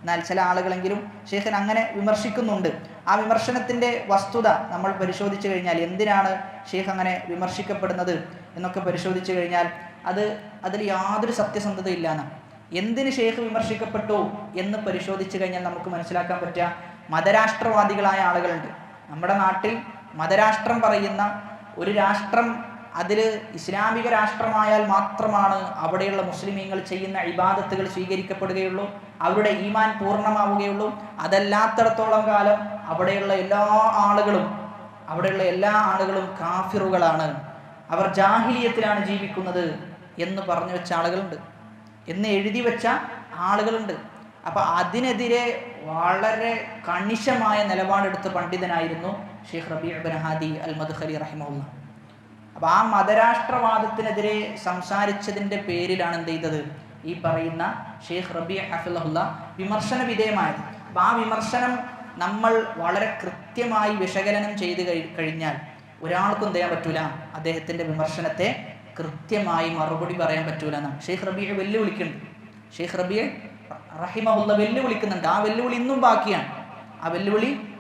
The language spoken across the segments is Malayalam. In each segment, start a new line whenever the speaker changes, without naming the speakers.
എന്നാൽ ചില ആളുകളെങ്കിലും ഷെയ്ഖിനെ അങ്ങനെ വിമർശിക്കുന്നുണ്ട്. ആ വിമർശനത്തിൻ്റെ വസ്തുത നമ്മൾ പരിശോധിച്ചു കഴിഞ്ഞാൽ, എന്തിനാണ് ഷെയ്ഖ് അങ്ങനെ വിമർശിക്കപ്പെടുന്നത് എന്നൊക്കെ പരിശോധിച്ചു കഴിഞ്ഞാൽ അതിൽ യാതൊരു സത്യസന്ധതയില്ല എന്നാണ്. എന്തിന് ഷെയ്ഖ് വിമർശിക്കപ്പെട്ടു എന്ന് പരിശോധിച്ചു കഴിഞ്ഞാൽ നമുക്ക് മനസ്സിലാക്കാൻ പറ്റുക, മതരാഷ്ട്രവാദികളായ ആളുകളുണ്ട് നമ്മുടെ നാട്ടിൽ. മതരാഷ്ട്രം പറയുന്ന ഒരു രാഷ്ട്രം, അതിൽ ഇസ്ലാമിക രാഷ്ട്രമായാൽ മാത്രമാണ് അവിടെയുള്ള മുസ്ലിമീങ്ങൾ ചെയ്യുന്ന ഇബാദത്തുകൾ സ്വീകരിക്കപ്പെടുകയുള്ളൂ, അവരുടെ ഈമാൻ പൂർണ്ണമാവുകയുള്ളൂ. അതല്ലാത്തിടത്തോളം കാലം അവിടെയുള്ള എല്ലാ ആളുകളും കാഫിറുകളാണ്, അവർ ജാഹിലിയത്തിലാണ് ജീവിക്കുന്നത് എന്ന് പറഞ്ഞു വെച്ച ആളുകളുണ്ട്, എന്ന് എഴുതി വെച്ച ആളുകളുണ്ട്. അപ്പം അതിനെതിരെ വളരെ കണിശമായ നിലപാടെടുത്ത പണ്ഡിതനായിരുന്നു ഷെയ്ഖ് റബീഉ ഇബ്നു ഹാദി അൽ മദ്ഖലി റഹിമഹുല്ലാഹ്. അപ്പം ആ മതരാഷ്ട്രവാദത്തിനെതിരെ സംസാരിച്ചതിൻ്റെ പേരിലാണ് എന്ത് ചെയ്തത്, ഈ പറയുന്ന ഷെയ്ഖ് റബീഉ ഹഫിളഹുല്ലാ വിമർശന വിധേയമായത്. അപ്പം ആ വിമർശനം നമ്മൾ വളരെ കൃത്യമായി വിശകലനം ചെയ്ത് കഴിഞ്ഞാൽ ഒരാൾക്കും എന്ത് ചെയ്യാൻ പറ്റൂല, അദ്ദേഹത്തിൻ്റെ വിമർശനത്തെ കൃത്യമായി മറുപടി പറയാൻ പറ്റൂല എന്നാണ് ഷെയ്ഖ് റബീഉ വെല്ലുവിളിക്കുന്നുണ്ട്. ഷെയ്ഖ് റബീഉ റഹിമഹുല്ലാ വെല്ലുവിളിക്കുന്നുണ്ട്. ആ വെല്ലുവിളി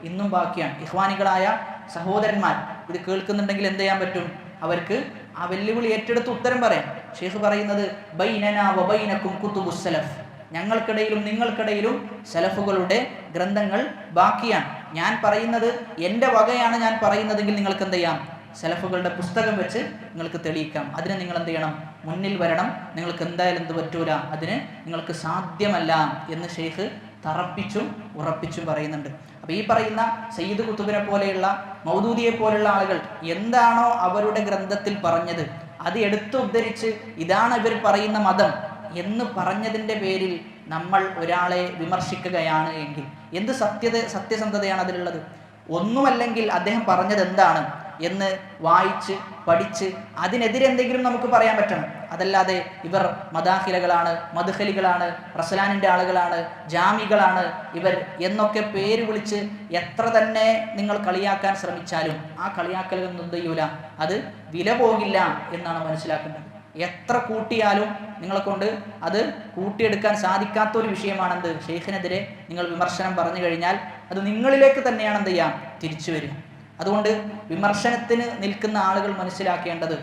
ഇന്നും ബാക്കിയാണ്. ഇഖ്വാനികളായ സഹോദരന്മാർ ഇത് കേൾക്കുന്നുണ്ടെങ്കിൽ എന്ത് ചെയ്യാൻ പറ്റും, അവർക്ക് ആ വെല്ലുവിളി ഏറ്റെടുത്ത് ഉത്തരം പറയാം. ഷെയ്ഖ് പറയുന്നത് ബൈനനാ വബൈനകും കുതുബുസ് സലഫ്, ഞങ്ങൾക്കിടയിലും നിങ്ങൾക്കിടയിലും സലഫുകളുടെ ഗ്രന്ഥങ്ങൾ ബാക്കിയാണ്. ഞാൻ പറയുന്നത് എൻ്റെ വകയാണ് ഞാൻ പറയുന്നതെങ്കിൽ നിങ്ങൾക്ക് എന്ത് ചെയ്യാം, സലഫുകളുടെ പുസ്തകം വെച്ച് നിങ്ങൾക്ക് തെളിയിക്കാം. അതിന് നിങ്ങൾ എന്ത് ചെയ്യണം, മുന്നിൽ വരണം. നിങ്ങൾക്ക് എന്തായാലും എന്ത് പറ്റൂല, അതിന് നിങ്ങൾക്ക് സാധ്യമല്ല എന്ന് ഷെയ്ഖ് തറപ്പിച്ചും ഉറപ്പിച്ചും പറയുന്നുണ്ട്. അപ്പോൾ ഈ പറയുന്ന സയ്യിദ് കുത്തുബിനെ പോലെയുള്ള, മൗദൂദിയെ പോലുള്ള ആളുകൾ എന്താണോ അവരുടെ ഗ്രന്ഥത്തിൽ പറഞ്ഞത് അത് എടുത്തുദ്ധരിച്ച് ഇതാണ് ഇവർ പറയുന്ന മതം എന്ന് പറഞ്ഞതിൻ്റെ പേരിൽ നമ്മൾ ഒരാളെ വിമർശിക്കുകയാണ് എങ്കിൽ എന്ത് സത്യസന്ധതയാണ് അതിലുള്ളത്? ഒന്നുമല്ലെങ്കിൽ അദ്ദേഹം പറഞ്ഞത് എന്താണ് എന്ന് വായിച്ച് പഠിച്ച് അതിനെതിരെ എന്തെങ്കിലും നമുക്ക് പറയാൻ പറ്റണം. അതല്ലാതെ ഇവർ മദാഖിലകളാണ്, മദ്ഖലികളാണ്, റസലാനിൻ്റെ ആളുകളാണ്, ജാമികളാണ് ഇവർ എന്നൊക്കെ പേര് വിളിച്ച് എത്ര തന്നെ നിങ്ങൾ കളിയാക്കാൻ ശ്രമിച്ചാലും ആ കളിയാക്കലൊന്നും എന്ത് ചെയ്യൂല, അത് വില പോകില്ല എന്നാണ് മനസ്സിലാക്കേണ്ടത്. എത്ര കൂട്ടിയാലും നിങ്ങളെ കൊണ്ട് അത് കൂട്ടിയെടുക്കാൻ സാധിക്കാത്ത ഒരു വിഷയമാണെന്ത്, ഷെയ്ഖിനെതിരെ നിങ്ങൾ വിമർശനം പറഞ്ഞു കഴിഞ്ഞാൽ അത് നിങ്ങളിലേക്ക് തന്നെയാണ് എന്ത് ചെയ്യാം, തിരിച്ചു വരിക. അതുകൊണ്ട് വിമർശനത്തിന് നിൽക്കുന്ന ആളുകൾ മനസ്സിലാക്കേണ്ടത്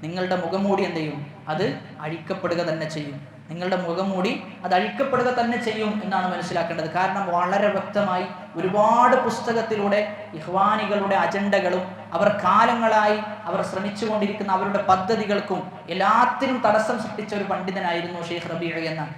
നിങ്ങളുടെ മുഖംമൂടി എന്ത് ചെയ്യും, അത് അഴിക്കപ്പെടുക തന്നെ ചെയ്യും. നിങ്ങളുടെ മുഖംമൂടി അത് അഴിക്കപ്പെടുക തന്നെ ചെയ്യും എന്നാണ് മനസ്സിലാക്കേണ്ടത്. കാരണം വളരെ വ്യക്തമായി ഒരുപാട് പുസ്തകത്തിലൂടെ ഇഖ്വാനികളുടെ അജണ്ടകളും അവർ കാലങ്ങളായി അവർ ശ്രമിച്ചുകൊണ്ടിരിക്കുന്ന അവരുടെ പദ്ധതികൾക്കും എല്ലാത്തിനും തടസ്സം സൃഷ്ടിച്ച ഒരു പണ്ഡിതനായിരുന്നു ഷെയ്ഖ് റബീഉ എന്നാണ്.